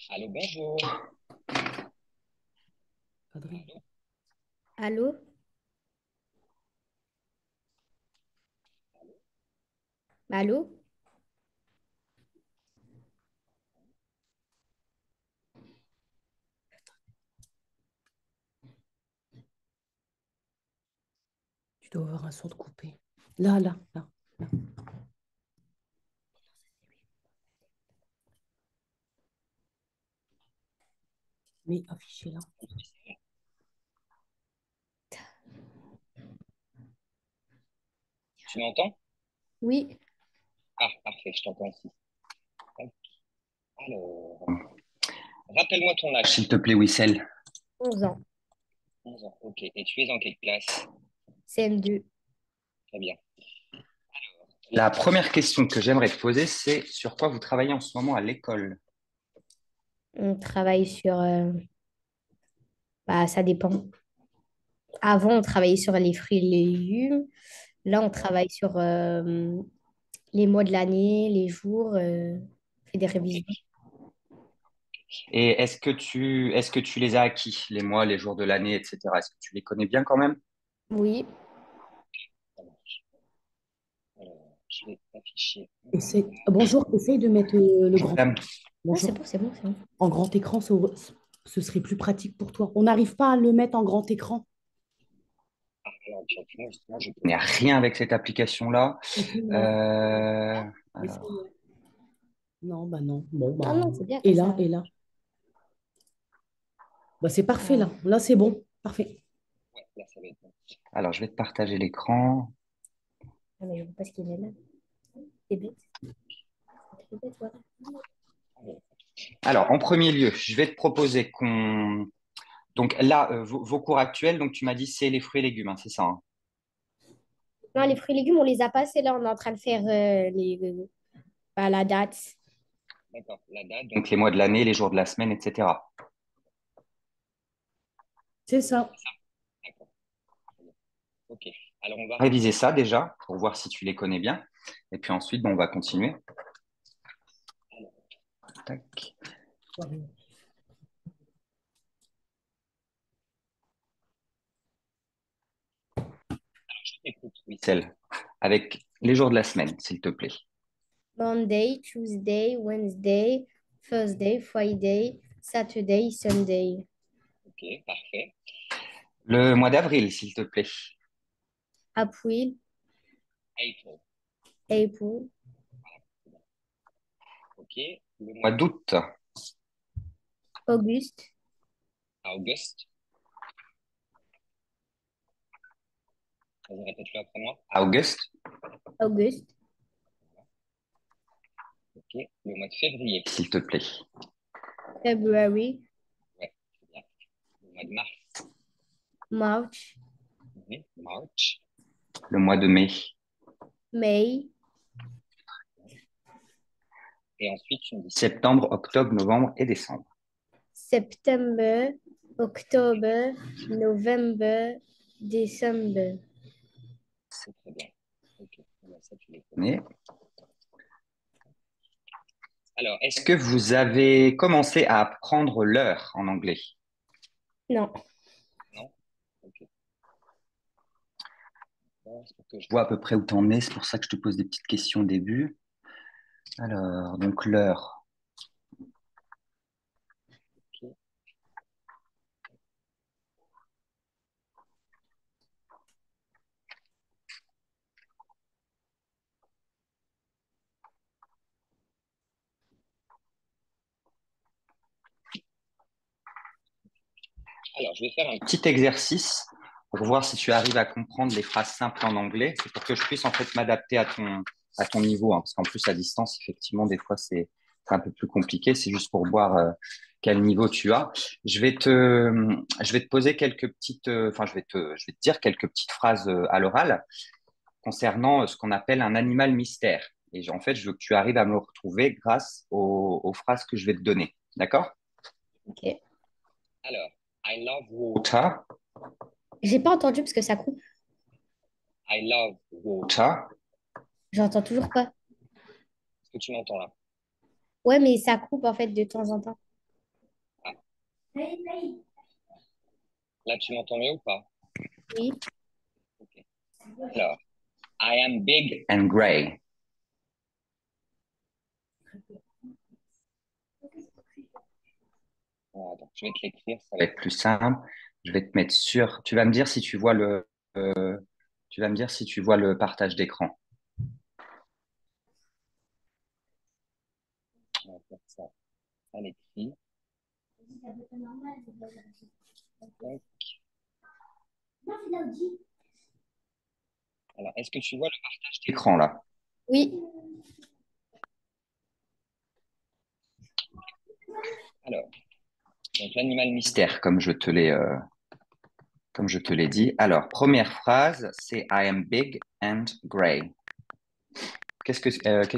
Allô, bonjour. Adrien. Allô? Allô? Tu dois avoir un son de coupé. Là, là, là, là. Mais affiché là. Tu m'entends? Oui, Ah, parfait, je t'entends aussi. Hop. Alors, rappelle-moi ton âge, s'il te plaît, Wissel. 11 ans. 11 ans, ok. Et tu es en quelle classe? CM2. Très bien. La première question que j'aimerais te poser, c'est sur quoi vous travaillez en ce moment à l'école? On travaille sur... bah, ça dépend. Avant, on travaillait sur les fruits et légumes. Là, on travaille sur les mois de l'année, les jours. On fait des Ok. révisions. Et est-ce que tu les as acquis, les mois, les jours de l'année, etc. Est-ce que tu les connais bien quand même? Oui. Ça marche. Alors, je vais afficher. Bonjour, essaye de mettre le Bonjour, grand. madame. Ah, c'est Bonjour. bon, c'est bon, c'est bon. En grand écran, ce serait plus pratique pour toi. On n'arrive pas à le mettre en grand écran. Alors, gentiment, justement, je connais rien avec cette application-là. Essaye, Euh, alors, essaye, ouais. Non, bah non. Bon, Non, bah. non, c'est bien Et comme là, ça. et là. Bah, c'est parfait Ah, là. Là, c'est bon. Parfait. ouais, là, ça va être bon. Alors, je vais te partager l'écran. ah, mais je vois pas ce qu'il est là. C'est bête. C'est bête, voilà. Alors, en premier lieu, je vais te proposer qu'on... Donc là, vos cours actuels, donc tu m'as dit c'est les fruits et légumes, hein, c'est ça, hein. Non, les fruits et légumes, on les a passés. Là, on est en train de faire bah, la date. D'accord, la date. Donc les mois de l'année, les jours de la semaine, etc. C'est ça. D'accord, très bien. Ok. Alors on va réviser ça déjà pour voir si tu les connais bien. Et puis ensuite, bon, on va continuer. Alors, tac. Écoute, Wissel, avec les jours de la semaine, s'il te plaît. Monday, Tuesday, Wednesday, Thursday, Friday, Saturday, Sunday. Ok, parfait. Le mois d'avril, s'il te plaît. April, April. April, Ok. Le mois d'août. August, August. Vas-y, répète-le après moi. August. August, Ok. Le mois de février, s'il te plaît. February, Ouais, c'est bien. Le mois de mars. March, March. Le mois de mai. May, Et ensuite, tu me dis septembre, octobre, novembre et décembre. September, October, November, December. C'est très bien. Ok, voilà, ça, tu les connais. Alors, est-ce que vous avez commencé à apprendre l'heure en anglais? Non. Non? Ok. Bon, c'est pour que je vois à peu près où tu en es. C'est pour ça que je te pose des petites questions au début. Alors, donc l'heure. Ok. Alors, je vais faire un petit exercice pour voir si tu arrives à comprendre les phrases simples en anglais. C'est pour que je puisse en fait m'adapter à ton niveau, hein, parce qu'en plus à distance, effectivement, des fois c'est un peu plus compliqué. C'est juste pour voir quel niveau tu as. Je vais te poser quelques petites, enfin je vais te dire quelques petites phrases à l'oral concernant ce qu'on appelle un animal mystère. Et en fait, je veux que tu arrives à me le retrouver grâce aux phrases que je vais te donner. D'accord? Ok. Alors, I love water. J'ai pas entendu parce que ça coupe. I love water. J'entends toujours pas. Est-ce que tu m'entends là? Ouais, mais ça coupe en fait de temps en temps. Là, tu m'entends mieux ou pas? Oui. Ok. Alors, I am big and gray. Voilà, donc, je vais te l'écrire, ça va être plus simple. Je vais te mettre sur. Tu vas me dire si tu vois tu vas me dire si tu vois le partage d'écran. On va faire ça à l'écrit. Tac. Alors, est-ce que tu vois le partage d'écran là? Oui. Alors, donc l'animal mystère, comme je te l'ai dit. Alors, première phrase, c'est I am big and gray. Qu'est-ce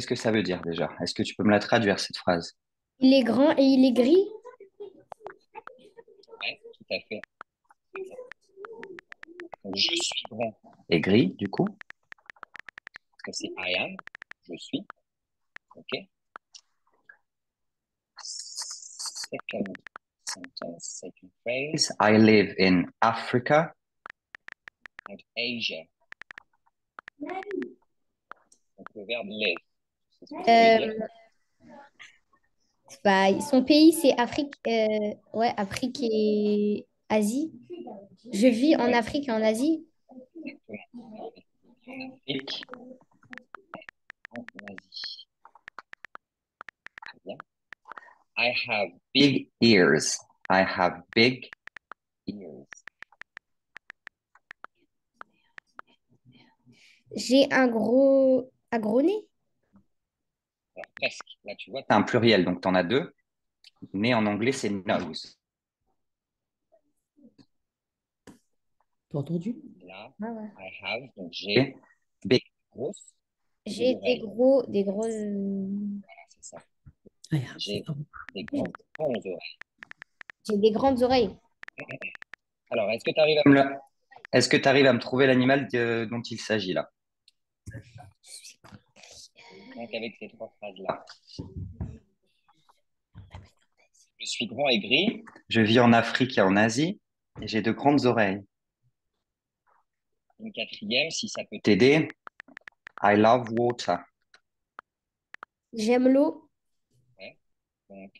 que ça veut dire déjà? Est-ce que tu peux me la traduire, cette phrase? Il est grand et il est gris. Oui, tout à fait. Donc, je suis grand et gris, du coup, parce que c'est I am, je suis. OK. Second sentence, second phrase. I live in Africa and Asia. Donc, le verbe live, c'est ce que ça veut dire. Bah, son pays, c'est Afrique. Ouais, Afrique et Asie. Je vis en Ouais, Afrique et en Asie. exactement. En Afrique, en Asie. Très bien. I have big ears. I have big ears. J'ai un gros nez. Alors, presque. Là, tu vois, tu as un pluriel, donc tu en as deux. Mais en anglais, c'est nose. T'as entendu? Là, Ah ouais. I have, donc j'ai big, grosse, et des J'ai oreilles. des gros. Voilà, c'est ça. I have, c'est J'ai oh. des grandes oreilles. J'ai des grandes oreilles. Alors, est-ce que tu arrives à me trouver l'animal dont il s'agit là? Donc, avec ces trois phrases-là. Je suis grand et gris. Je vis en Afrique et en Asie. Et j'ai de grandes oreilles. Une quatrième, si ça peut t'aider. I love water. J'aime l'eau. Ouais. Donc,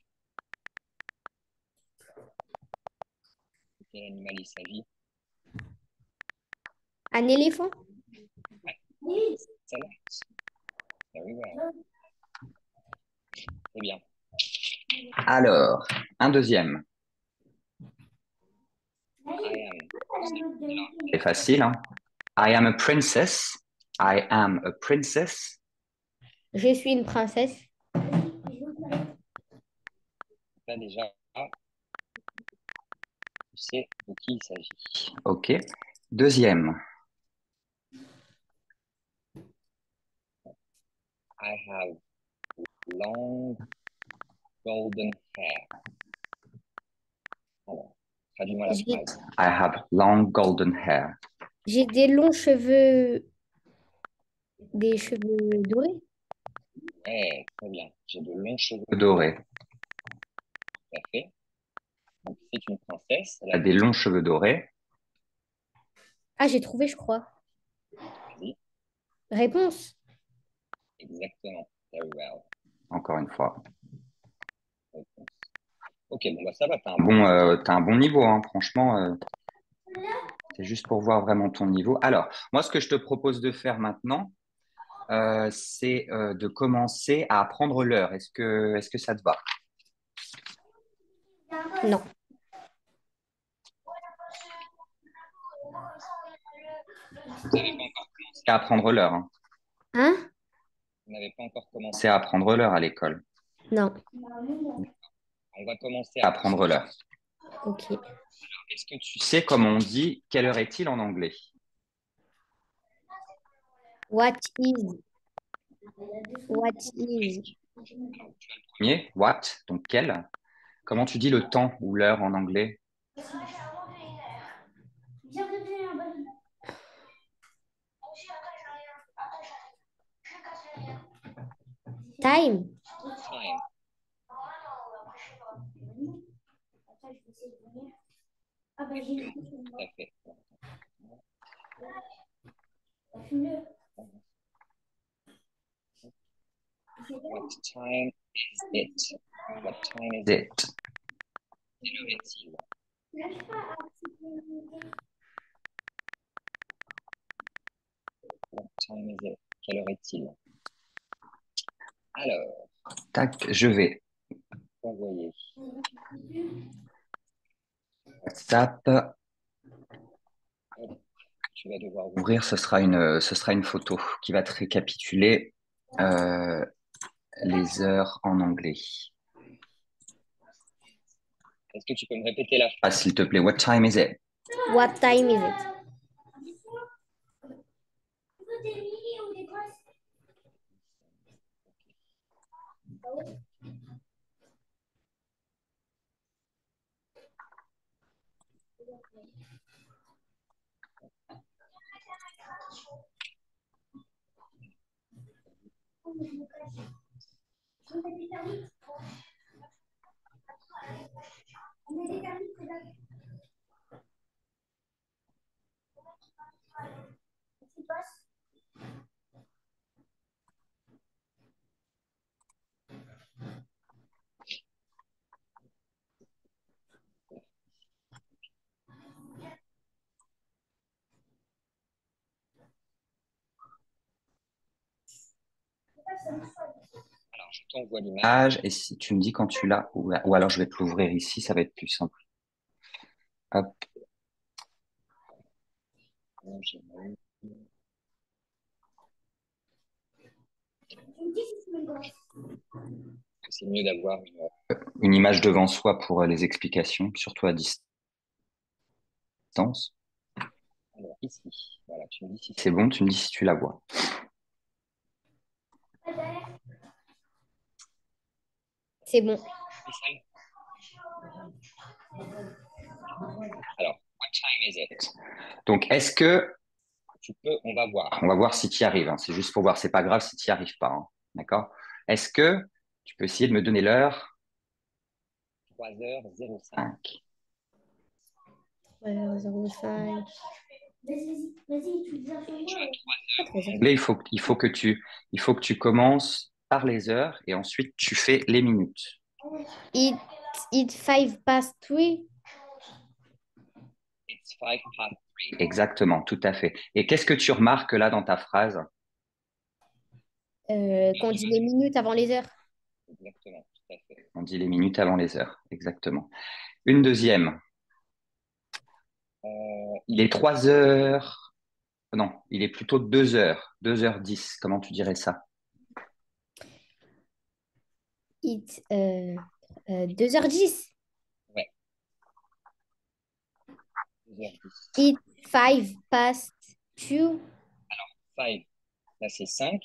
de quel animal il s'agit? Un éléphant. Ouais. Excellent. Very well. C'est bien. Alors, un deuxième. I am. C'est facile, hein? I am a princess. I am a princess. Je suis une princesse. Là, déjà, tu sais de qui il s'agit. OK. Deuxième. I have long golden hair. Alors, traduis-moi la J'ai phrase. I have long golden hair. j'ai des longs cheveux, des cheveux dorés. Ouais, très bien. J'ai de longs cheveux dorés. Tout à fait. Donc, c'est une princesse. Elle a des longs cheveux dorés. Ah, j'ai trouvé, je crois. Vas-y. Réponse. Exactement. Very well. Encore une fois. Réponse. Ok, bon, bah ça va. T'as un bon niveau, hein. Franchement, c'est juste pour voir vraiment ton niveau. Alors, moi, ce que je te propose de faire maintenant, c'est de commencer à apprendre l'heure. Est-ce que ça te va? Non. C'est à apprendre l'heure, hein. Hein? Vous n'avez pas encore commencé à apprendre l'heure à l'école. Non. On va commencer à apprendre l'heure. Ok. Est-ce que tu sais comment on dit quelle heure est-il en anglais? What is? What is? Premier, what, donc quel. Comment tu dis le temps ou l'heure en anglais? Time. Time. Tout à fait. What time is it? What time is it? Quelle heure est-il? What time is it? Quelle heure est-il? Alors, tac, je vais envoyer WhatsApp. Tu vas devoir ouvrir, ce sera une photo qui va te récapituler les heures en anglais. Est-ce que tu peux me répéter la phrase, s'il te plaît? What time is it? What time is it? Alors, je t'envoie l'image et si tu me dis quand tu l'as, ou alors je vais te l'ouvrir ici, ça va être plus simple. Hop. C'est mieux d'avoir une image devant soi pour les explications, surtout à distance. Alors, ici, voilà, tu me dis si c'est bon, tu me dis si tu la vois. C'est bon. Alors, what time is it? Donc, est-ce que tu peux, on va voir si tu y arrives, hein. C'est juste pour voir, c'est pas grave si tu n'y arrives pas, hein. D'accord? Est-ce que tu peux essayer de me donner l'heure? 3h05. 3h05. En anglais, il faut que tu commences par les heures et ensuite tu fais les minutes. It's 3:05. It's 5 past 3. Exactement, tout à fait. Et qu'est-ce que tu remarques là dans ta phrase? Qu'on dit les minutes avant les heures. Exactement, tout à fait. On dit les minutes avant les heures, exactement. Une deuxième. Il est 3 heures. Non, il est plutôt 2 heures. 2h10. Comment tu dirais ça? It's 2h10. Ouais. 2h10. It's 5:02. 5. Là, c'est 5.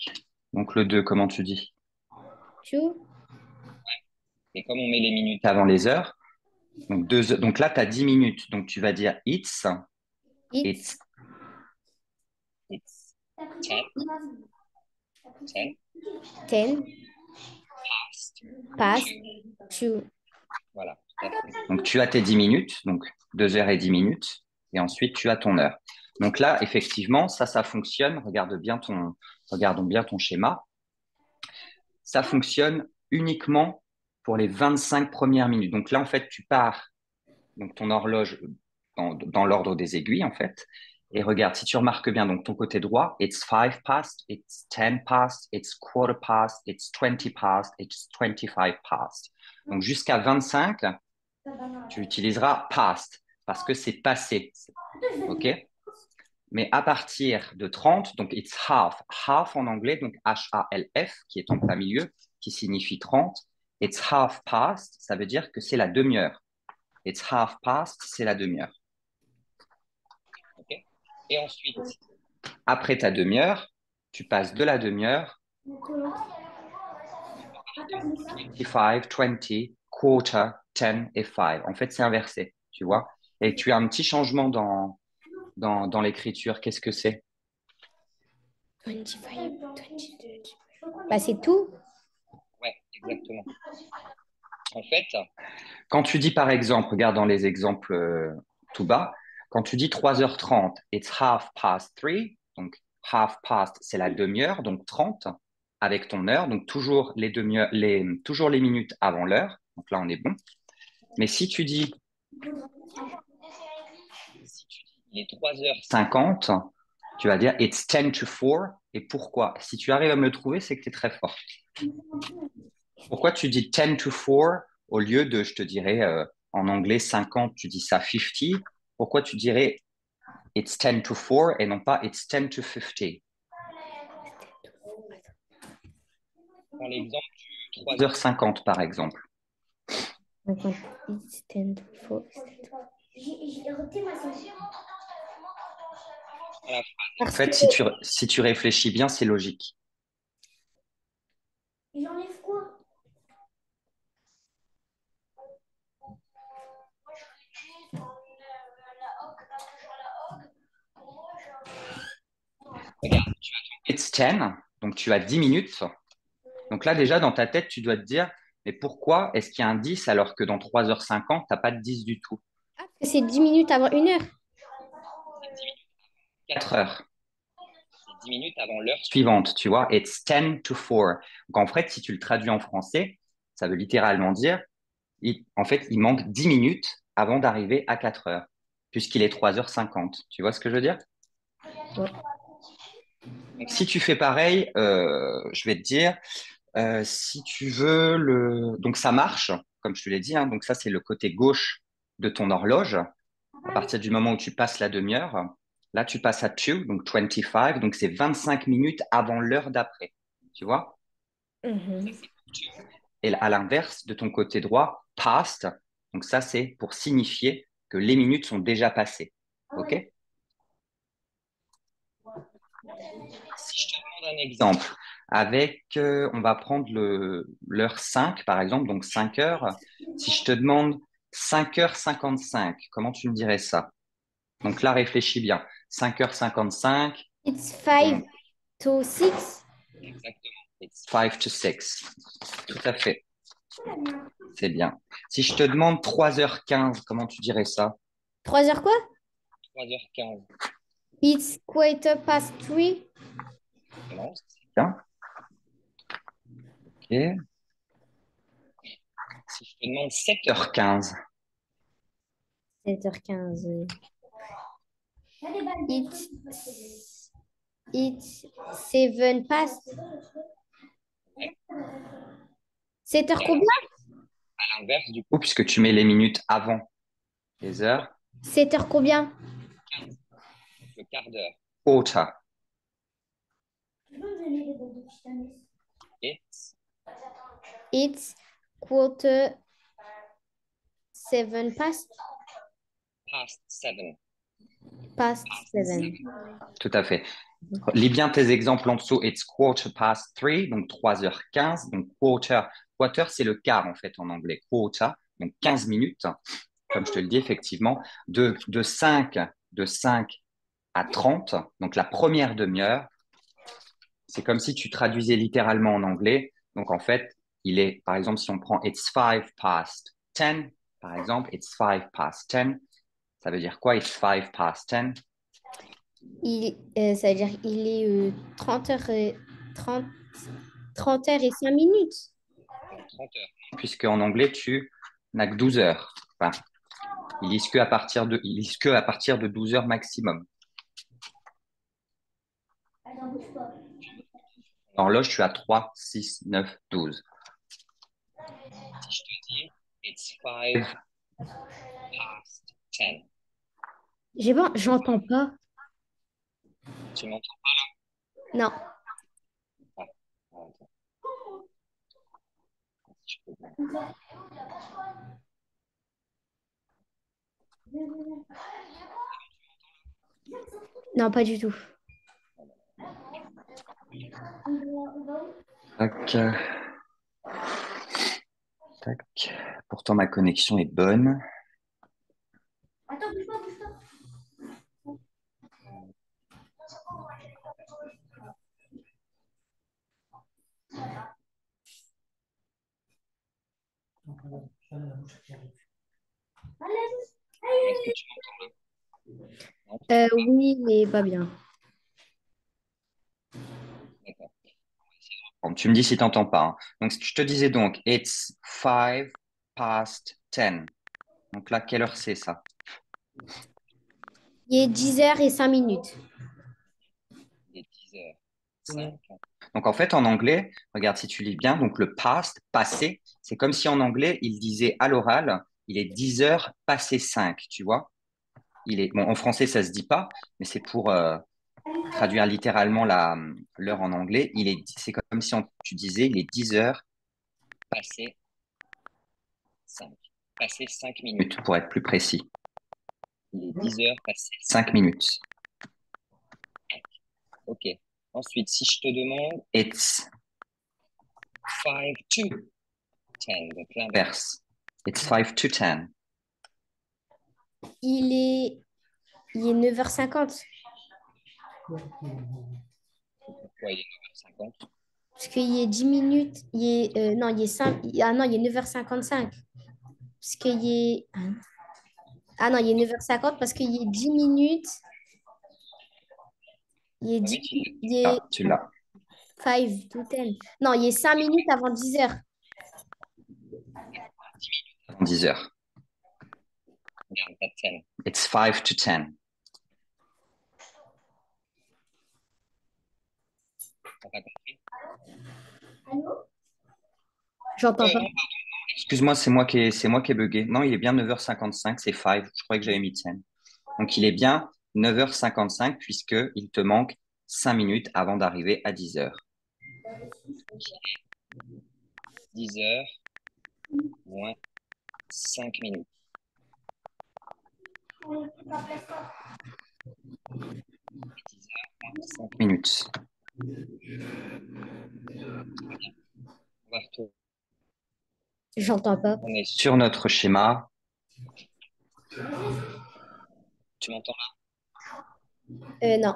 Donc le 2, comment tu dis? 2. Et comme on met les minutes avant les heures, donc, donc là, tu as 10 minutes. Donc tu vas dire it's. It's 10. 10 past 2. Voilà. Donc tu as tes 10 minutes, donc 2 heures et 10 minutes, et ensuite tu as ton heure. Donc là, effectivement, ça fonctionne. Regardons bien ton schéma. Ça fonctionne uniquement pour les 25 premières minutes. Donc là, en fait, tu pars donc ton horloge dans l'ordre des aiguilles, en fait. Et regarde, si tu remarques bien, donc ton côté droit, it's 5 past, it's 10 past, it's quarter past, it's 20 past, it's 25 past. Donc jusqu'à 25, tu utiliseras past parce que c'est passé. OK? Mais à partir de 30, donc it's half. Half en anglais, donc H-A-L-F, qui est en plein milieu, qui signifie 30. It's half past, ça veut dire que c'est la demi-heure. It's half past, c'est la demi-heure. Okay. Et ensuite, après ta demi-heure, tu passes de la demi-heure 25, 20, quarter, 10 et 5. En fait, c'est inversé, tu vois. Et tu as un petit changement dans l'écriture. Qu'est-ce que c'est? 25, 22. Bah, c'est tout. Ouais, exactement. En fait, quand tu dis par exemple, regarde dans les exemples tout bas. Quand tu dis 3h30, it's half past three. Donc, half past, c'est la demi-heure, donc 30 avec ton heure. Donc, toujours les toujours les minutes avant l'heure. Donc là, on est bon. Mais si tu dis il est 3h50, tu vas dire it's 10 to 4. Et pourquoi? Si tu arrives à me le trouver, c'est que tu es très fort. Pourquoi tu dis 10 to 4 au lieu de, je te dirais, en anglais 50, tu dis ça 50? Pourquoi tu dirais it's 10 to 4 et non pas it's 10 to 50? Prends l'exemple du 3h50 par exemple. It's 10 to 4. En Parce que fait, si tu réfléchis bien, c'est logique. J'enlève quoi? Regarde, it's 10, donc tu as 10 minutes. Donc là, déjà, dans ta tête, tu dois te dire, mais pourquoi est-ce qu'il y a un 10 alors que dans 3h50, tu n'as pas de 10 du tout? c'est 10 minutes avant 1 heure. 4 heures. C'est 10 minutes avant l'heure suivante, tu vois. It's 10 to 4. Donc en fait, si tu le traduis en français, ça veut littéralement dire, en fait, il manque 10 minutes avant d'arriver à 4 heures, puisqu'il est 3h50. Tu vois ce que je veux dire? Ouais. Donc, si tu fais pareil, je vais te dire, si tu veux donc ça marche, comme je te l'ai dit, hein, donc ça c'est le côté gauche de ton horloge. À partir du moment où tu passes la demi-heure, là tu passes à 2, donc 25, donc c'est 25 minutes avant l'heure d'après. Tu vois? Mhm. Et à l'inverse, de ton côté droit, past, donc ça c'est pour signifier que les minutes sont déjà passées. OK? Si je te demande un exemple, on va prendre l'heure 5, par exemple, donc 5 heures. Si je te demande 5h55, comment tu me dirais ça? Donc là, réfléchis bien. 5h55, It's 5 donc to 6. exactement. It's 5 to 6. Tout à fait. C'est bien. Si je te demande 3h15, comment tu dirais ça? 3 heures quoi? 3h15. It's quarter past 3. Non, c'est bien. OK. Si je te demande 7h15. 7h15. It's 7 past. 7 heures combien? À l'inverse, du coup, puisque tu mets les minutes avant les heures, 7 heures combien? le quart d'heure. Quarter. It's It's quarter 7 past 7. past 7. Tout à fait. Lis bien tes exemples en dessous. It's quarter past 3, donc 3h15. Donc quarter, c'est le quart en fait en anglais. Quarter, donc 15 minutes. Comme je te le dis, effectivement, de 5 à 30, donc la première demi-heure, c'est comme si tu traduisais littéralement en anglais. Donc, en fait, par exemple, si on prend it's 5 past 10, par exemple, it's 5 past 10, ça veut dire quoi, it's 5 past 10? Ça veut dire qu'il est 30 heures, 30, 30 heures et 5 minutes. 30 heures. Puisque en anglais, tu n'as que 12 heures. Enfin, ils lisent que à partir de 12 heures maximum. En horloge, tu as 3, 6, 9, 12. Si je te dis, it's 5 past 10. J'entends pas. Tu m'entends Non. pas? Attends, si je peux Non, pas du tout. Tac, tac. Pourtant, ma connexion est bonne. Attends, bouge pas, bouge pas. Allez, Est-ce que tu m'entends là? Non, toujours pas. Oui, mais pas bien. D'accord. Bon, tu me dis si tu n'entends pas, hein. Donc, je te disais donc, it's 5 past 10. Donc là, quelle heure c'est ça? Il est 10h05. Il est 10h05. Donc en fait, en anglais, regarde si tu lis bien, donc le past, passé, c'est comme si en anglais, il disait à l'oral, il est 10h passé 5, tu vois? Bon, en français, ça se dit pas, mais c'est pour traduire littéralement l'heure en anglais. C'est comme si tu disais, il est 10h passé 5. Passé 5 minutes, pour être plus précis. Il est 10h passé 5 minutes. OK. Ensuite, si je te demande, it's 5 to 10, donc l'inverse. It's 5 to 10. Il est, il est 9h50. Pourquoi il est 9h50? Parce qu'il y a 10 minutes. Non, il y a 5. Ah non, il y a 9h55. Parce qu'il y a. Ah non, il est 9h50 parce qu'il y a 10 minutes. Il est Ah 10, oui, il est tu l'as. 5 to 10. Non, il est 5 minutes avant 10h. 10h. Regarde, pas 10. It's 5 to 10. T'as pas compris? J'entends pas. Non, excuse-moi, c'est moi qui ai bugué. Non, il est bien 9h55, c'est 5. Je croyais que j'avais mis 10. Donc, il est bien 9h55 puisqu'il te manque 5 minutes avant d'arriver à 10h. 10h moins 5 minutes. 10h moins 5 minutes. On va retourner. J'entends pas. On est sur notre schéma. Tu m'entends là? Non.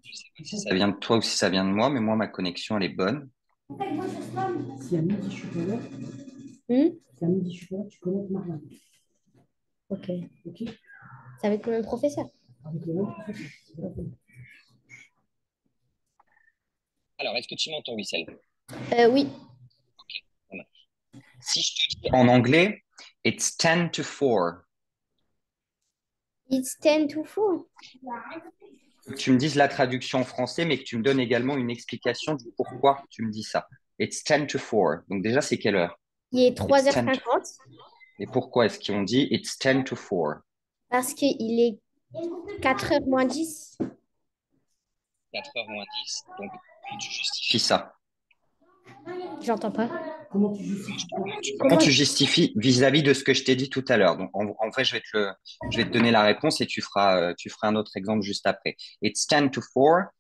Je sais pas si ça vient de toi ou si ça vient de moi, mais moi, ma connexion, elle est bonne. Si à midi je suis pas là, si à midi je suis pas là, tu connais Marianne. Ok. Ok? C'est avec le même professeur. Avec le même professeur. Alors, est-ce que tu m'entends, Wissel? Oui. Ça marche. Si je te dis en anglais, it's 10 to 4. It's 10 to 4. Que tu me dises la traduction en français, mais que tu me donnes également une explication du pourquoi tu me dis ça. It's 10 to 4. Donc déjà, c'est quelle heure? Il est It's 10 to 4. 3h50 Et pourquoi est-ce qu'ils ont dit it's 10 to 4? parce qu'il est 4h moins 10. 4h moins 10. Donc, tu justifies ça. J'entends pas. Comment tu justifies quoi? Comment tu justifies vis-à-vis de ce que je t'ai dit tout à l'heure? Donc, en vrai, je vais te donner la réponse et tu feras un autre exemple juste après. It's 10 to 4,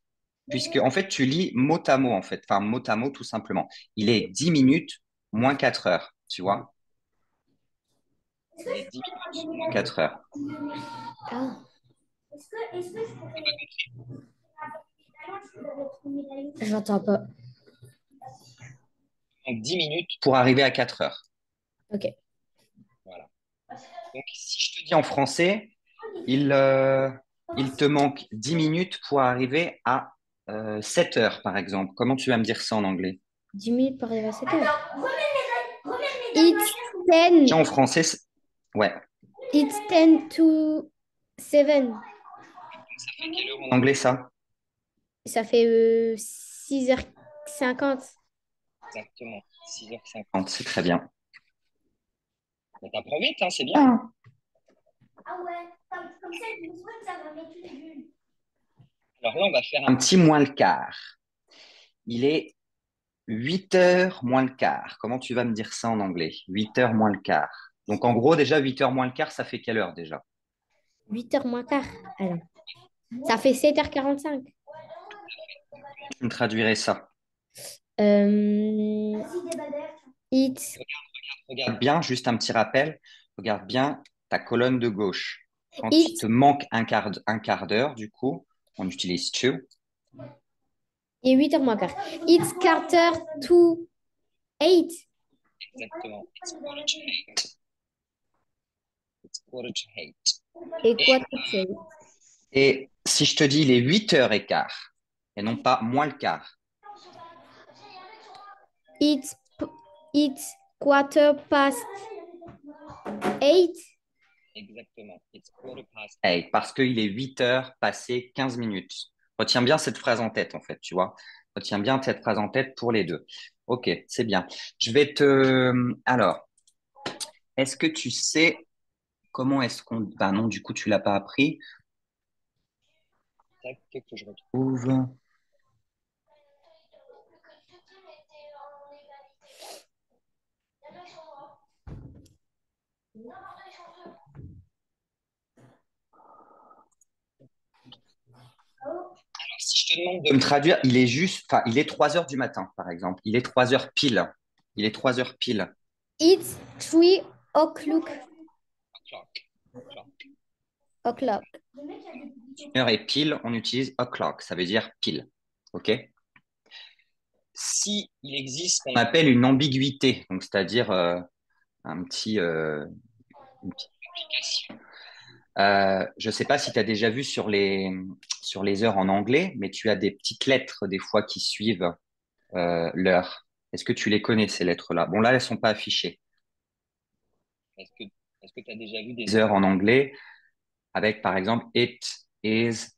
puisque, en fait, tu lis mot à mot, en fait. Enfin, mot à mot, tout simplement. Il est 10 minutes moins 4 heures, tu vois? Il est 10 minutes moins 4 heures. Ah, j'entends pas. Donc, 10 minutes pour arriver à 4 heures. Ok. Voilà. Donc, si je te dis en français, il te manque 10 minutes pour arriver à 7 heures, par exemple. Comment tu vas me dire ça en anglais? 10 minutes pour arriver à 7h. It's 10. Tiens, en français, ouais. It's 10 to 7. Ça fait quelle heure en anglais, ça? Ça fait 6h50. Exactement. 6h50, c'est très bien. Mais t'apprends vite, hein, c'est bien. Alors là, on va faire un petit moins le quart. Il est 8 heures moins le quart. Comment tu vas me dire ça en anglais? 8 heures moins le quart. Donc en gros, déjà, 8 heures moins le quart, ça fait quelle heure déjà? 8h moins quart. Alors, ça fait 7h45. Tu me traduirais ça. It's, Regarde bien, juste un petit rappel. Regarde bien ta colonne de gauche. Quand il it's, te manque un quart d'heure, du coup, on utilise to. et 8h moins quart. It's quarter to 8. Exactement. It's quarter to 8. Et quoi tu sais? Et si je te dis il est 8h15, et non pas moins le quart. It's, it's quarter past 8. Exactement. It's 8:15. Parce qu'il est 8h passé 15 minutes. Retiens bien cette phrase en tête, en fait, tu vois. Retiens bien cette phrase en tête pour les deux. Ok, c'est bien. Je vais te... Alors, est-ce que tu sais comment est-ce qu'on... Ben non, du coup, tu l'as pas appris. Tac, que je retrouve. Si je te demande de me traduire, il est juste... Enfin, il est 3h du matin, par exemple. Il est 3h pile. Il est 3h pile. It's 3 o'clock. O'clock. Heure et pile, on utilise o'clock. Ça veut dire pile. OK? Si il existe ce qu'on appelle une ambiguïté, donc c'est-à-dire un petit, une petite complication. Je ne sais pas si tu as déjà vu sur les heures en anglais, mais tu as des petites lettres des fois qui suivent l'heure. Est-ce que tu les connais, ces lettres-là? Bon, là, elles ne sont pas affichées. Est-ce que tu as déjà vu des heures en anglais avec, par exemple, It is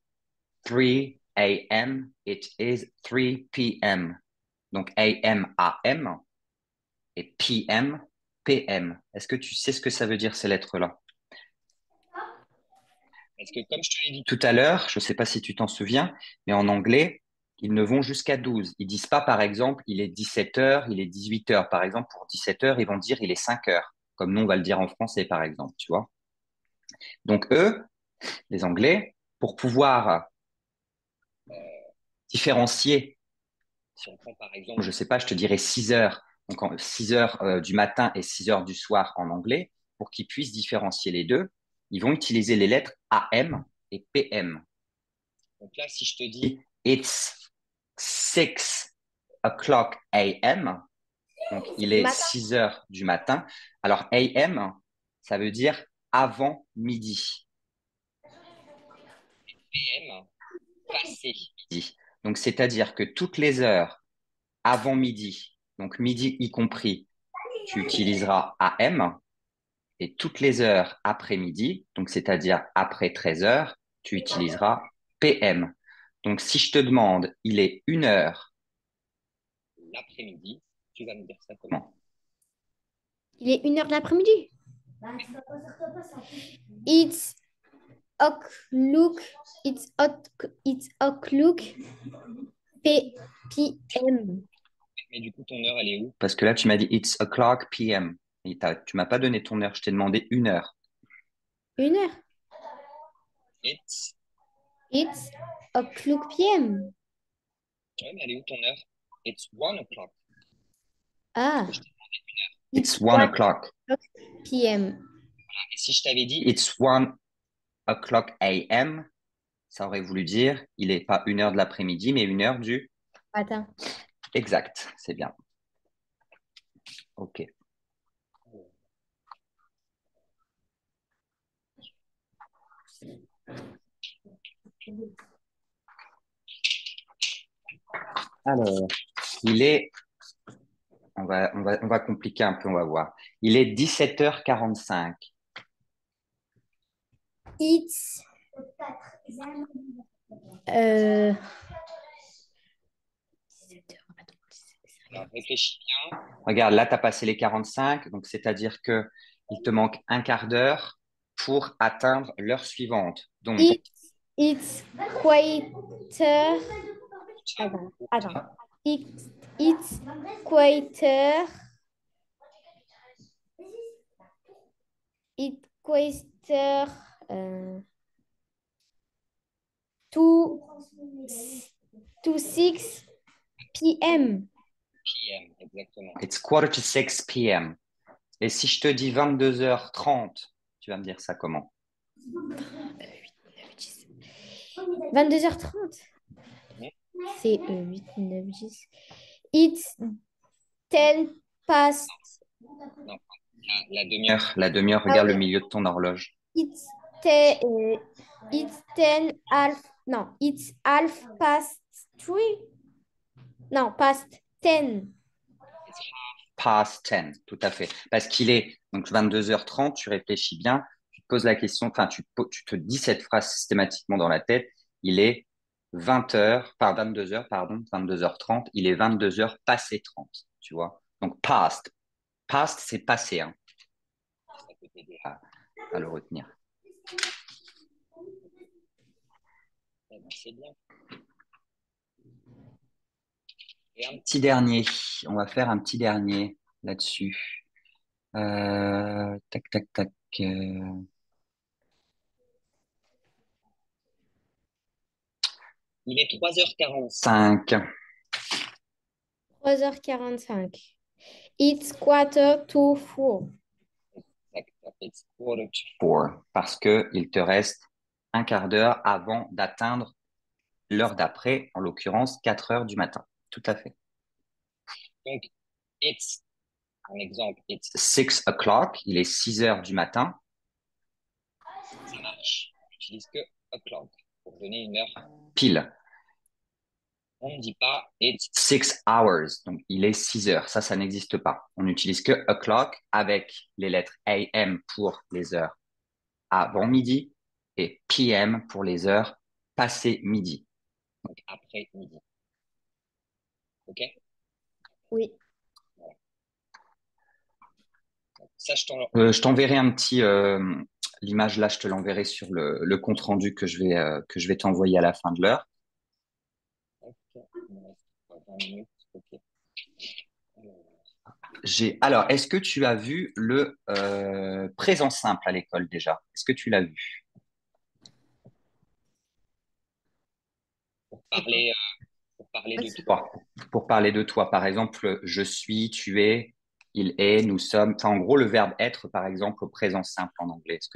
3 a.m., it is 3 p.m. Donc AM, AM et PM, PM. Est-ce que tu sais ce que ça veut dire ces lettres-là? Parce que comme je te l'ai dit tout à l'heure, je ne sais pas si tu t'en souviens, mais en anglais, ils ne vont jusqu'à 12. Ils disent pas, par exemple, il est 17h, il est 18h. Par exemple, pour 17h, ils vont dire il est 5h, comme nous, on va le dire en français, par exemple, tu vois. Donc eux, les Anglais, pour pouvoir différencier, si on prend par exemple, je sais pas, je te dirais 6 heures, donc 6 heures du matin et 6 heures du soir en anglais, pour qu'ils puissent différencier les deux, ils vont utiliser les lettres AM et PM. Donc là, si je te dis It's 6 o'clock AM, donc il est 6 heures du matin. Alors AM, ça veut dire avant midi. PM, passé midi. Donc c'est-à-dire que toutes les heures avant midi, donc midi y compris, tu utiliseras AM, et toutes les heures après-midi, donc c'est-à-dire après 13 heures, tu utiliseras PM. Donc si je te demande, il est 1h l'après-midi, tu vas me dire ça comment? Il est 1 heure de l'après-midi. It's o'clock. It's o'clock. PM. Mais du coup, ton heure, elle est où? Parce que là, tu m'as dit It's o'clock PM. Et tu m'as pas donné ton heure, je t'ai demandé 1h. 1 heure. It's. It's o'clock PM. Ouais, mais elle est où ton heure? It's 1 o'clock. Ah. It's 1 o'clock. PM. Et si je t'avais dit It's 1 o'clock AM, ça aurait voulu dire il est pas 1h de l'après-midi, mais 1h du... Attends. Exact, c'est bien. OK. Alors, il est... On va compliquer un peu, on va voir. Il est 17h45. It's... Euh... Alors, réfléchis bien. Regarde, là, tu as passé les 45, donc c'est-à-dire que il te manque un quart d'heure pour atteindre l'heure suivante. Donc, It's quieter. Attends. It's quieter. It's quieter. To 6 p.m. PM, exactement. It's 5:45 p.m. Et si je te dis 22h30, tu vas me dire ça comment? 22h30. C'est 8, 9, 10. It's 10 past. Non, la demi-heure, regarde le milieu de ton horloge. It's te- euh, it's 10 half. Non, it's half past 3. Non, past 10. Past 10, tout à fait. Parce qu'il est donc 22h30, tu réfléchis bien, tu te poses la question, enfin, tu te dis cette phrase systématiquement dans la tête, il est 22h, pardon, 22h30, il est 22h passé 30, tu vois. Donc, past, c'est passé, hein. Ça peut t'aider à le retenir. Eh ben, c'est bien. Et un petit dernier, on va faire un petit dernier là-dessus. Tac, tac, tac. Il est 3h45. 3h45. It's quarter to 4. It's quarter to 4. Parce qu'il te reste un quart d'heure avant d'atteindre l'heure d'après, en l'occurrence 4 heures du matin. Tout à fait. Donc, it's, un exemple, it's 6 o'clock, il est 6 heures du matin. Ça marche. On n'utilise que o'clock pour donner une heure pile. On ne dit pas it's 6 hours, donc il est 6 heures. Ça n'existe pas. On n'utilise que o'clock avec les lettres AM pour les heures avant midi et PM pour les heures passées midi. Donc après midi. OK? Oui. Ça, je t'enverrai un petit. L'image là, je te l'enverrai sur le compte rendu que je vais t'envoyer à la fin de l'heure. Alors, est-ce que tu as vu le présent simple à l'école déjà? Est-ce que tu l'as vu? Pour parler de toi. Pour parler de toi, par exemple, je suis, tu es, il est, nous sommes. Enfin, en gros, le verbe être, par exemple, au présent simple en anglais. Est-ce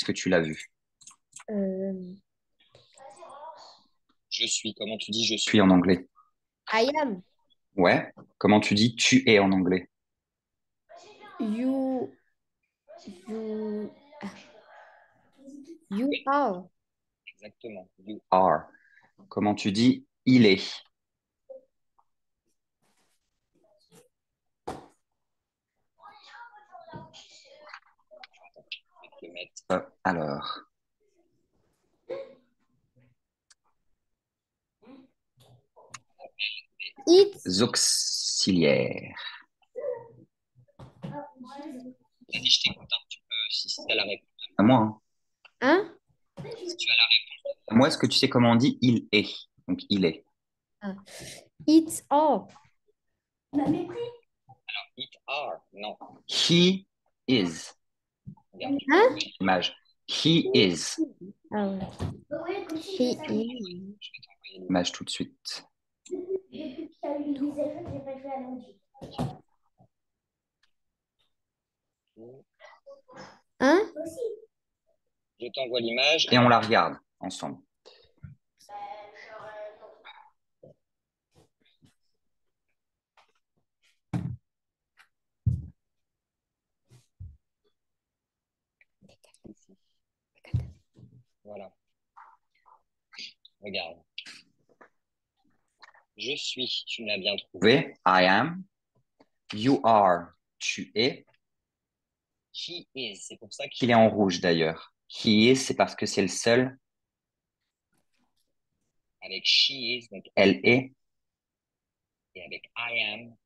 que tu l'as vu? Euh, Je suis. Comment tu dis je suis en anglais? I am. Ouais. Comment tu dis tu es en anglais? You. You. You are. Exactement. You are. Comment tu dis il est? Alors, It's. auxiliaires. Vas-y, je t'écoute un petit peu si tu as la réponse. À moi, hein. Hein? Si tu as la réponse. À moi, est-ce que tu sais comment on dit il est? Donc, il est. Ah. It's are. It are. Non. He is. Regarde, Hein? l'image. He is. Ah ouais. He is. Je vais t'envoyer l'image tout de suite. Hein? Je t'envoie l'image et on la regarde ensemble. Voilà. Regarde. Je suis, tu l'as bien trouvé. I am. You are, tu es. He is, c'est pour ça qu'il est en rouge d'ailleurs. He is, c'est parce que c'est le seul. Avec she is, donc elle est. Et avec I am,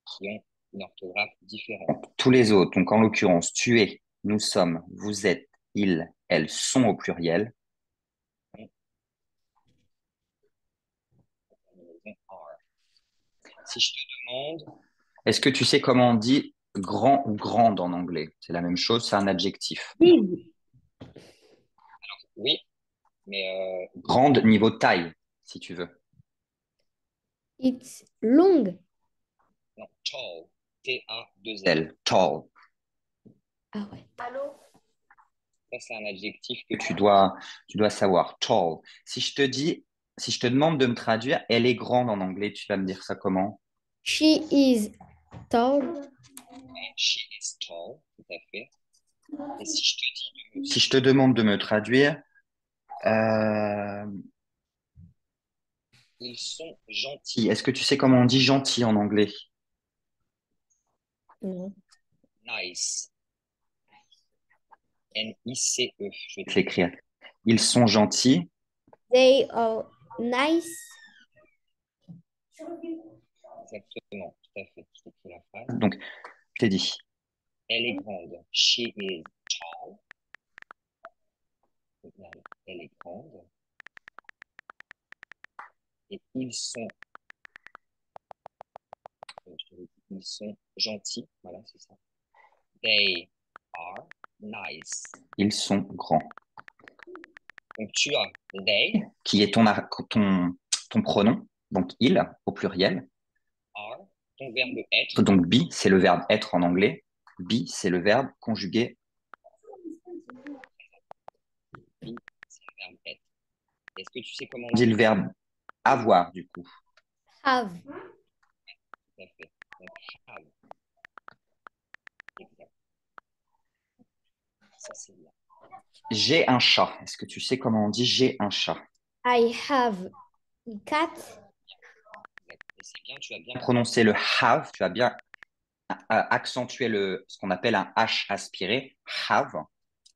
qui ont une orthographe différente. Tous les autres, donc en l'occurrence, tu es, nous sommes, vous êtes, ils, elles sont au pluriel. Si je te demande, est-ce que tu sais comment on dit grand ou grande en anglais? C'est la même chose, c'est un adjectif. Big. Oui, mais grande niveau taille, si tu veux. It's long. Non, tall. T-A-2-L. Tall. Ah ouais. Ça, c'est un adjectif que tu dois savoir. Tall. Si je te demande de me traduire, elle est grande en anglais, tu vas me dire ça comment? She is tall. She is tall, tout à fait. Et si je te demande de me traduire, euh, ils sont gentils. Est-ce que tu sais comment on dit gentil en anglais? Non. Nice. N-I-C-E. Je vais te l'écrire. Ils sont gentils. They are nice. Exactement, tout à fait. Je t'écris la phrase. Donc, je t'ai dit, elle est grande. She is tall. Regarde, elle est grande. Et ils sont gentils. Voilà, c'est ça. They are nice. Ils sont grands. Donc, tu as they, qui est ton pronom, donc il, au pluriel. Are, ton verbe être. Donc, be, c'est le verbe être en anglais. Be, c'est le verbe conjugué. Be, c'est le verbe être. Est-ce que tu sais comment on dit le verbe avoir, du coup? Have. Tout à fait. Donc, have. Exact. Ça, c'est bien. J'ai un chat. Est-ce que tu sais comment on dit j'ai un chat? I have a cat. Et c'est bien, tu as bien prononcé le have, tu as bien accentué ce qu'on appelle un H aspiré. Have.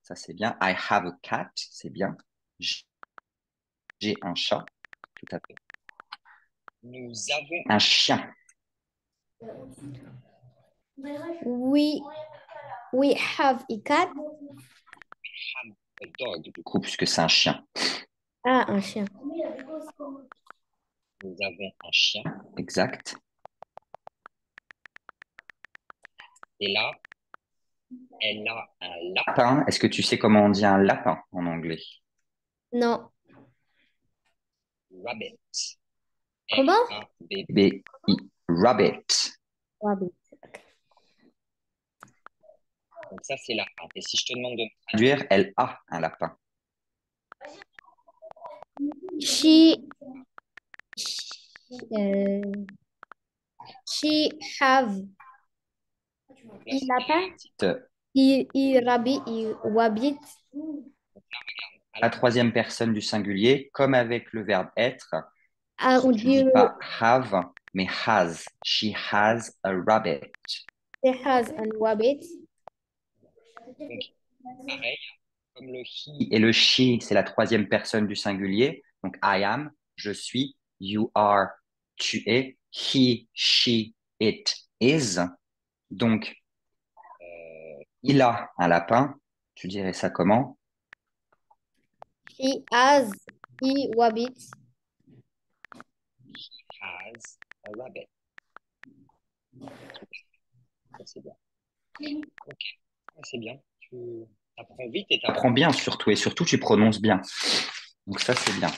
Ça, c'est bien. I have a cat. C'est bien. J'ai un chat. Tout à fait. Nous avons un chien. We have a cat. Have a dog, du coup, puisque c'est un chien. Ah, un chien. Nous avons un chien. Exact. Et là, elle a un lapin. Est-ce que tu sais comment on dit un lapin en anglais? Non. Rabbit. Comment? R-A-B-B-I. Rabbit. Rabbit. Donc ça, c'est lapin. Et si je te demande de me traduire, elle a un lapin. She, euh, she have. Il lapin? Il rabbit, il wabbit. À la troisième personne du singulier, comme avec le verbe être, Ah, on tu dit dis pas have, mais has. She has a rabbit. she has a wabbit. Donc, pareil, comme le he et le she, c'est la troisième personne du singulier. Donc, I am, je suis, you are, tu es, he, she, it is. Donc, il a un lapin. Tu dirais ça comment? He has, he wabbit. Has a rabbit. Ça, c'est bien. Ok, c'est bien. Tu apprends vite et tu apprends bien surtout. Et surtout, tu prononces bien. Donc ça, c'est bien.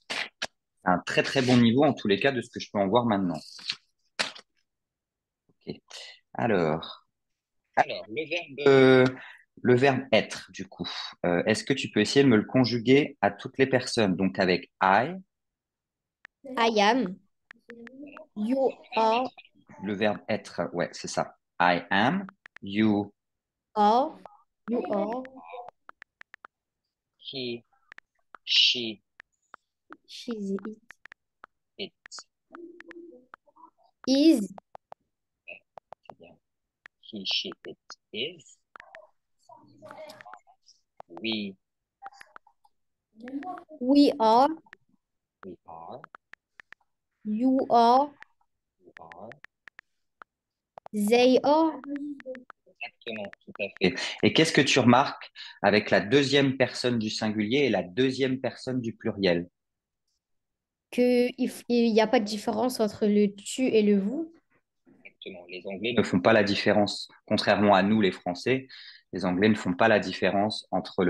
C'est un très très bon niveau en tous les cas de ce que je peux en voir maintenant. Ok. Alors, le verbe être, du coup. Est-ce que tu peux essayer de me le conjuguer à toutes les personnes? Donc avec I am. You are. le verbe être, ouais, c'est ça. I am, you, Are. You are. he, she, She's it. it. Is. C'est bien. He, she, it is. We, We are. we are. You are. You are. They are. Exactement, tout à fait. Et qu'est-ce que tu remarques avec la deuxième personne du singulier et la deuxième personne du pluriel? Il n'y a pas de différence entre le tu et le vous. Exactement. Les Anglais ne font pas la différence, contrairement à nous, les Français. Les Anglais ne font pas la différence entre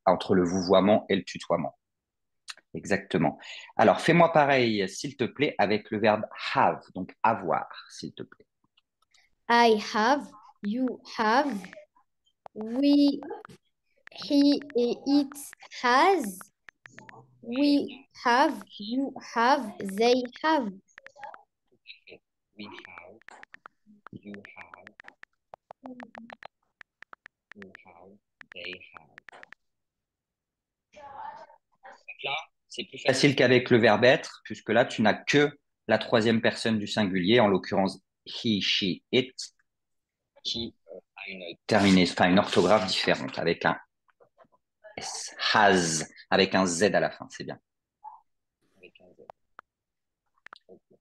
entre le vouvoiement et le tutoiement. Exactement. Alors, fais-moi pareil, s'il te plaît, avec le verbe have, donc avoir, s'il te plaît. I have. You have. We, he et it has. We have. You have. They have. We have, you have, you have. They have. Donc là, c'est plus facile qu'avec le verbe être, puisque là, tu n'as que la troisième personne du singulier, en l'occurrence he, she, it, qui a une terminaison, enfin une orthographe différente, avec un S, has, avec un Z à la fin, c'est bien. Avec un Z. Okay.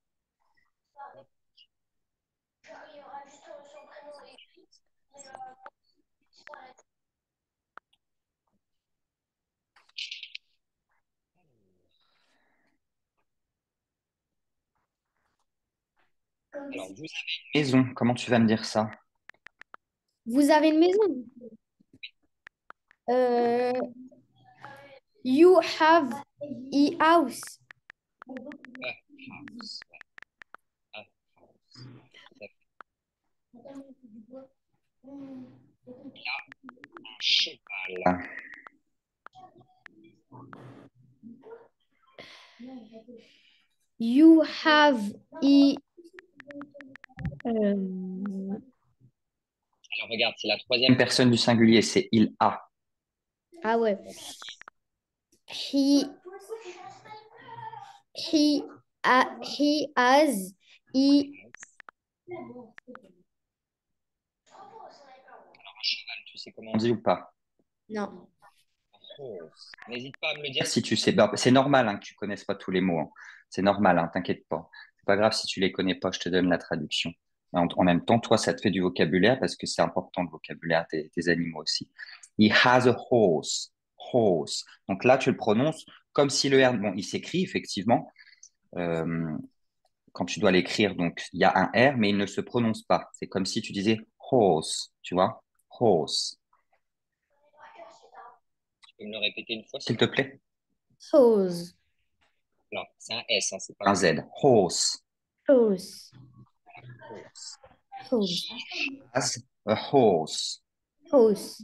Alors, vous avez une maison, comment tu vas me dire ça? Vous avez une maison? Euh, you have a house. A house. A house. Tout à fait. Un cheval. You have a... euh, Alors, regarde, c'est la troisième personne du singulier, c'est il a. ah ouais. He, he has a... Un cheval, tu sais comment on dit ou pas? Non. Horse. N'hésite pas à me le dire si tu sais. Bah, c'est normal hein, que tu connaisses pas tous les mots, hein. C'est normal, hein, t'inquiète pas. C'est pas grave si tu les connais pas, je te donne la traduction. En même temps, toi, ça te fait du vocabulaire parce que c'est important le vocabulaire des animaux aussi. He has a horse. Horse. Donc là, tu le prononces comme si le R, bon, il s'écrit effectivement euh, quand tu dois l'écrire. Donc il y a un R, mais il ne se prononce pas. C'est comme si tu disais horse, tu vois, horse. Tu peux me le répéter une fois, s'il te plaît? Hose. Non, c'est un S, hein, c'est pas un Z. Horse. Hose. Horse. Hose. Has a horse. Hose.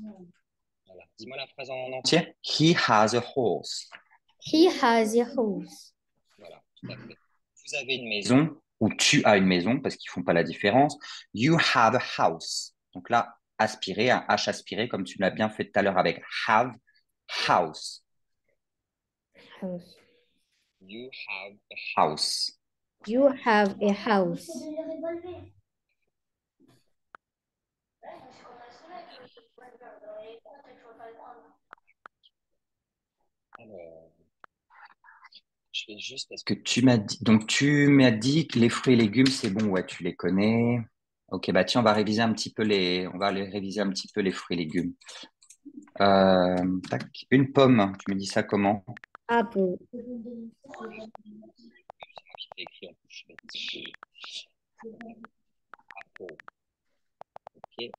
Voilà. Dis-moi la phrase en entier. He has a horse. He has a hose. Voilà, tout à fait. Vous avez une maison ou tu as une maison parce qu'ils font pas la différence. You have a house. Donc là, aspirer, un H aspiré comme tu l'as bien fait tout à l'heure avec have, house. House. You have a house. You have a house. Alors, je fais juste parce que tu m'as dit, donc tu m'as dit que les fruits et légumes, c'est bon, ouais, tu les connais. Ok, bah tiens, on va réviser un petit peu on va aller réviser un petit peu les fruits et légumes. Tac. Une pomme, tu me dis ça comment? Apple. Je t'ai écrit en plus, je suis apple. Ok.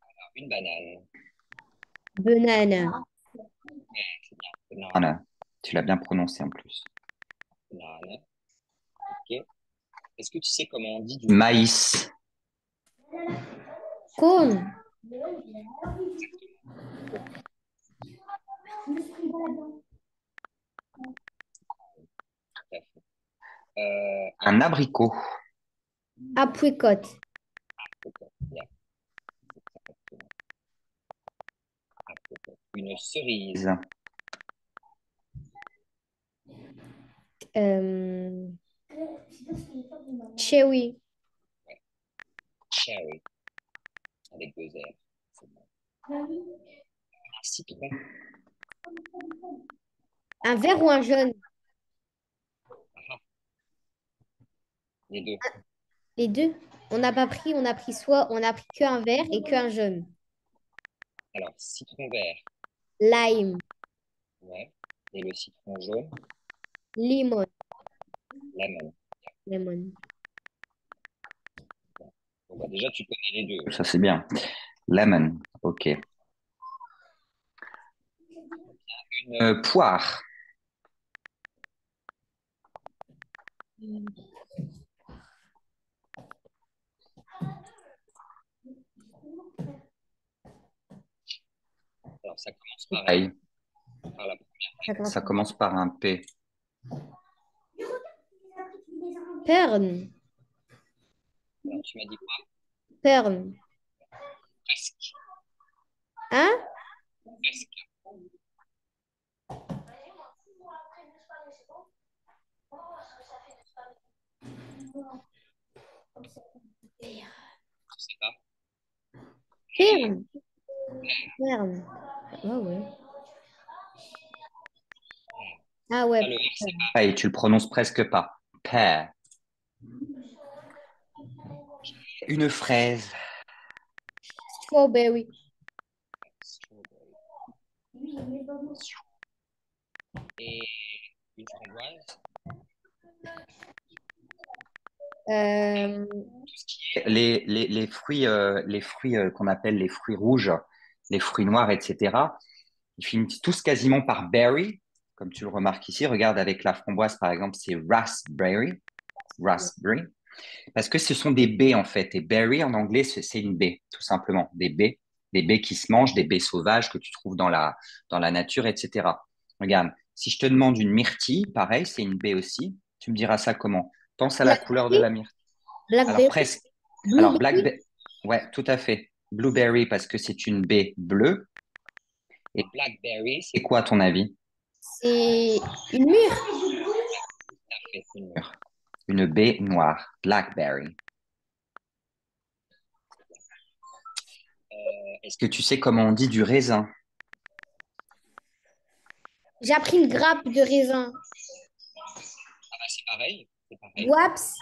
Alors, une banane. Banana. C'est bien. Banane. Tu l'as bien prononcé en plus. Banane. Ok. Est-ce que tu sais comment on dit du maïs? Corn. Tout à fait. Un abricot. Apricot. Bien. Une cerise. Euh, cherry. Cherry. Avec deux R. C'est bon. Un citron. Un vert ou un jaune? Ah, les deux. Les deux. On a pris soit, on a pris qu'un vert et qu'un jaune. Alors, citron vert. Lime. Ouais. Et le citron jaune. Lemon. Lemon. Lemon. Bon, bah, déjà, tu connais les deux. Ça, c'est bien. Lemon. OK. Une poire. Alors, ça commence Pareil, D'accord. ça commence par un P. Perne. Alors, tu m'as dit quoi? Perne. Presque. Hein? Presque. Je sais pas. Perne. Perne. Ah ouais. Ah ouais. Ah, le R, c'est pareil, tu le prononces presque pas. Pear. Une fraise. Strawberry. Et une framboise. Euh, Les fruits qu'on appelle les fruits rouges, les fruits noirs, etc., ils finissent tous quasiment par berry, comme tu le remarques ici. Regarde avec la framboise, par exemple, c'est raspberry, raspberry, parce que ce sont des baies en fait. Et berry en anglais, c'est une baie, tout simplement, des baies qui se mangent, des baies sauvages que tu trouves dans la nature, etc. Regarde, si je te demande une myrtille, pareil, c'est une baie aussi. Tu me diras ça comment? Pense à la couleur de Blackberry. la myrtille. Alors Blackberry. presque. Alors Blueberry. ouais, tout à fait. Blueberry parce que c'est une baie bleue. Et blackberry, c'est quoi à ton avis? C'est une mûre. C'est une baie noire, blackberry. Est-ce que tu sais comment on dit du raisin? J'ai appris une grappe de raisin. Ah bah c'est pareil, c'est pareil. Waps.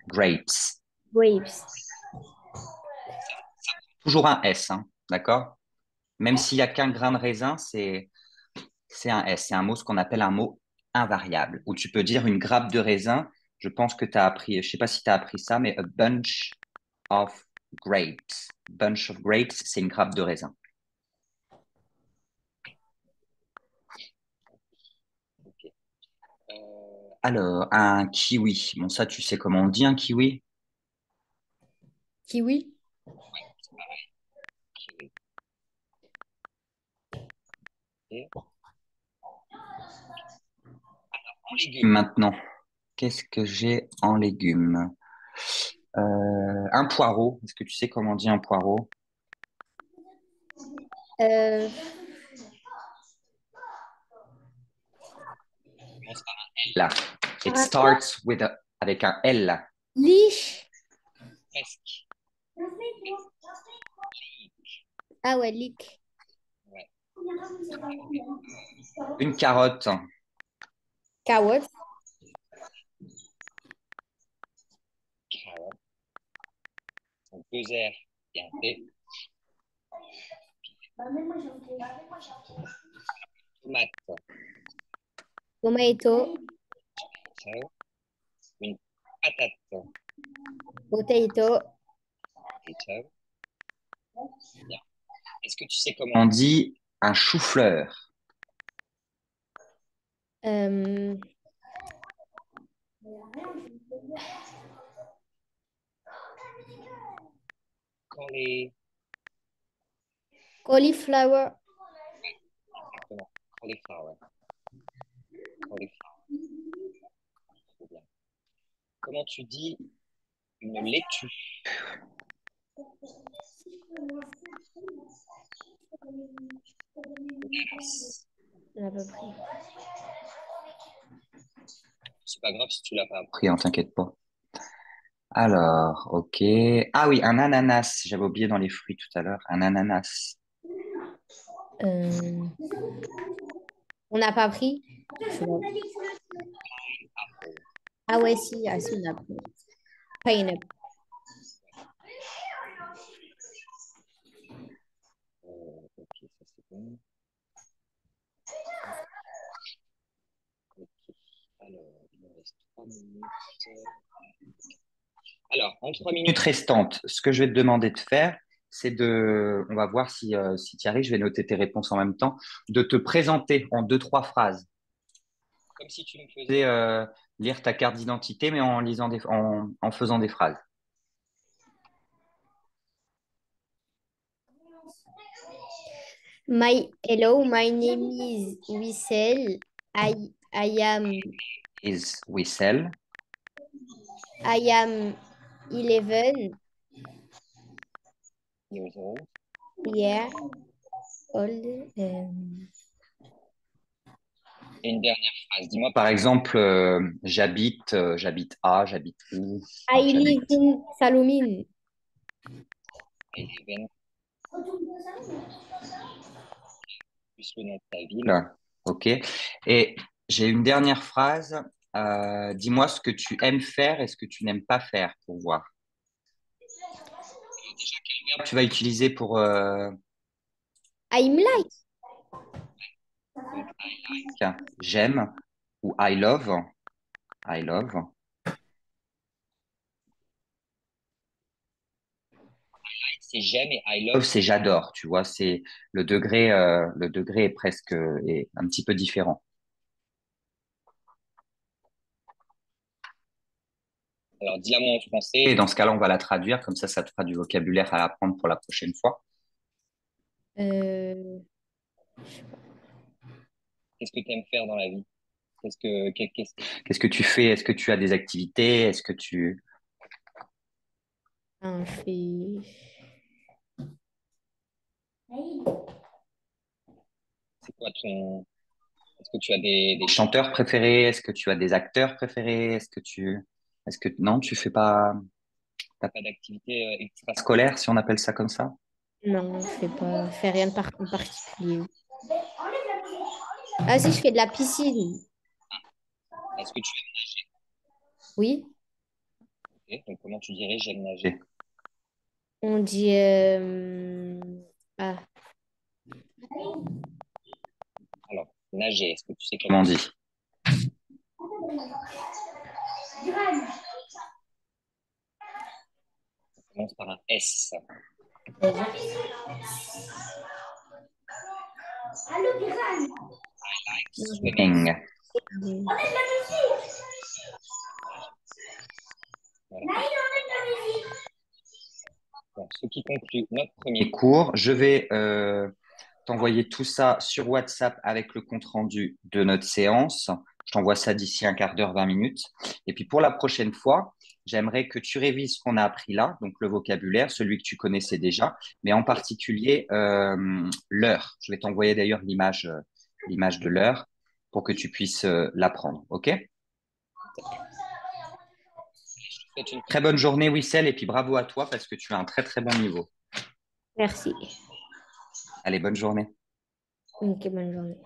Grapes. Grapes. Toujours un S, hein, d'accord? Même s'il n'y a qu'un grain de raisin, c'est un S. C'est un mot, ce qu'on appelle un mot invariable, où tu peux dire une grappe de raisin. Je pense que tu as appris, je sais pas si tu as appris ça, mais a bunch of grapes. Bunch of grapes, c'est une grappe de raisin. Ok. Alors, un kiwi. Bon, ça, tu sais comment on dit un kiwi? Kiwi. Kiwi. Et en légumes maintenant. Qu'est-ce que j'ai en légumes? Un poireau. Est-ce que tu sais comment on dit un poireau? Euh, Commence par un L. It starts with avec un L. Liche. Presque. Ah ouais, leek. Ouais. Une carotte. Carotte. Carotte. Donc deux R et un T. Tomate. Tomato. Ciao. Une patate. Potato. Et ciao. Bien. Est-ce que tu sais comment on dit un chou-fleur? Euh, Cauli- Cauliflower. Exactement. Cauliflower. Cauliflower. Très bien. Comment tu dis une laitue? On a pas pris. C'est pas grave si tu l'as pas appris, hein, t'inquiète pas. Alors, ok. Ah oui, un ananas. J'avais oublié dans les fruits tout à l'heure. Un ananas. Euh, on n'a pas pris. Ah ouais, si, ah, si, on a pris. Pineapple. Ok, ça c'est bon. Ok. Alors, il me reste 3 minutes. Alors, en 3 minutes restantes, ce que je vais te demander de faire, c'est on va voir si tu y arrives, je vais noter tes réponses en même temps, de te présenter en deux, trois phrases. Comme si tu me faisais lire ta carte d'identité, mais en faisant des phrases. Hello, my name is Wissel. I am Is Wissel. I am 11 Years old. years old. Et une dernière phrase. Dis-moi, par exemple, j'habite à, j'habite où? I Enfin, live j'habite. in Saloumin. I live in, plus le nom de ta ville. OK. Et j'ai une dernière phrase. Dis-moi ce que tu aimes faire et ce que tu n'aimes pas faire pour voir. Quel verbe tu vas utiliser pour I'm like. donc, j'aime ou I love. I love. C'est j'aime et I love, c'est j'adore. Tu vois, c'est le degré est presque est un petit peu différent. Alors, dis-la-moi en français. Et dans ce cas-là, on va la traduire. Comme ça te fera du vocabulaire à apprendre pour la prochaine fois. Euh, Qu'est-ce que tu aimes faire dans la vie? Qu'est-ce que tu fais? Est-ce que tu as des activités? Est-ce que tu... un fait. C'est quoi ton... Est-ce que tu as des chanteurs préférés? Est-ce que tu as des acteurs préférés? Est-ce que... Non, tu fais pas... T'as pas d'activité extrascolaire, si on appelle ça comme ça? Non, je fais rien en particulier. Ah si, je fais de la piscine. Est-ce que tu Oui, aimes nager? Donc, comment tu dirais j'aime nager? on dit ah, Alors, nager, est-ce que tu sais comment on dit? Ça commence par un S. Swimming. Voilà. Bon, ce qui conclut notre premier cours, je vais t'envoyer tout ça sur WhatsApp avec le compte-rendu de notre séance. Je t'envoie ça d'ici un quart d'heure, 20 minutes. Et puis pour la prochaine fois, j'aimerais que tu révises ce qu'on a appris là, donc le vocabulaire, celui que tu connaissais déjà, mais en particulier l'heure. Je vais t'envoyer d'ailleurs l'image de l'heure pour que tu puisses l'apprendre. OK? Je te souhaite une très bonne journée, Wissel, et puis bravo à toi parce que tu as un très très bon niveau. merci. Allez, bonne journée. Ok, bonne journée.